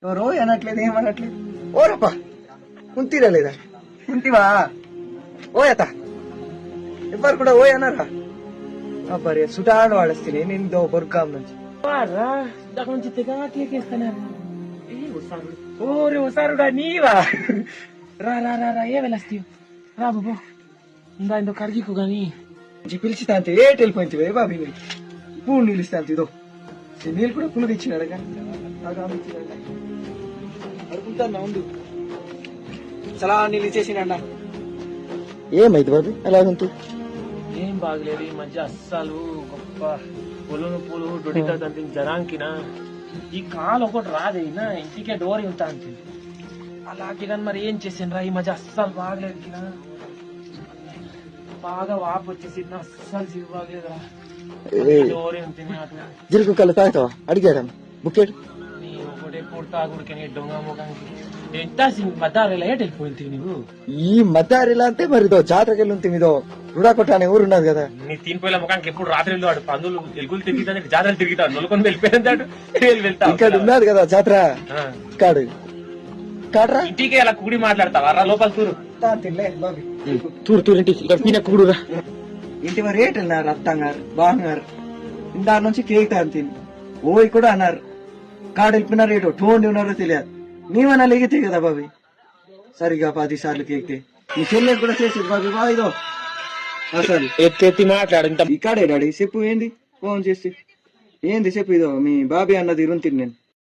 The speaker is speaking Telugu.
ఎవరో అనట్లేదు ఏమనట్లేదు ఓరప్ప కుంతిరా లేదా కుంతివా ఓయత ఎవ్వరు కూడా ఓయ్ అన్నారా అబ్బరే సుటాడు వాడేస్తే నేను దో బొర్గాం నుంచి నుంచి తెగేస్తున్నారు ఓరే ఉసారుడా నీవా రా రా రా రా ఏ వెళ్ళొస్తావు రా బాబు ఇందా ఇందో కరిగికు గాని పిలిచితా అంతే ఏ వెళ్ళిపోయింది బాబీ పూలు నిలుస్తా అంత ఇదో నీళ్ళు కూడా పులుగు ఇచ్చినాడు అడుగుతాను ఉండు చాలా నీళ్ళు ఇచ్చేసినా ఏమైంది బాబు అలా ఉంటూ ఏం బాగలేదు ఈ మధ్య అస్సలు గొప్ప పూలు దొడితా జనాంకినా ఈ కాలు ఒకటి రాదేనా ఇంటికే డోర్ ఉంటా అంతే అలాగే కానీ మరి ఏం చేసాను రా ఈ మధ్య అస్సలు బాగలేదు కినా బాగా వాపు వచ్చేసి అస్సలు జీవి బాగలేదురా డోర్ ఉంటుంది జిరుకు కళ్ళు తాగుతావా అడిగాడు బుక్కెట్ ఒకటే పూట తాగుడికి దొంగ ముఖానికి ఎంత మద్దారేలా ఏట వెళ్ళిపోయింది నువ్వు ఈ మద్దారిలా అంటే మరి జాతరకి వెళ్ళి మీదో రుడా కొట్టానే ఊరు ఉన్నది కదా నీ తీనిపోయిన ముఖానికి ఎప్పుడు రాత్రి వాడు పందులు ఎలుగులు తిరుగుతా జాతరలు తిరుగుతాడు నొలుకొని వెళ్ళిపోయిందాడు వెళ్తా ఇక్కడ ఉన్నది కదా జాతర కాడు కాడరా ఇంటికి అలా కూడి మాట్లాడతావా రా లోపల తూరు తూరు తూరు ఇంటి ఇక్కడ పీన కూడురా ఇంటి మరి రేట్ అన్నారు అత్తగారు బాగున్నారు ఇందా నుంచి కేక్ తిని ఓయ్ కూడా అన్నారు కాడు వెళ్ళిపోయిన రేటు టోండి ఉన్నారో తెలియదు నీవన్నా లేగితే కదా బాబీ సరిగా 10 సార్లు కేక్తే నీ చెల్లెకి కూడా చేసేది బాబీ బా ఇదో అసలు ఎత్తి మాట్లాడు ఇక్కడే డాడీ చెప్పు ఏంది ఫోన్ చేసి ఏంది చెప్పు ఇదో మీ బాబీ అన్నది ఇరుంతిని నేను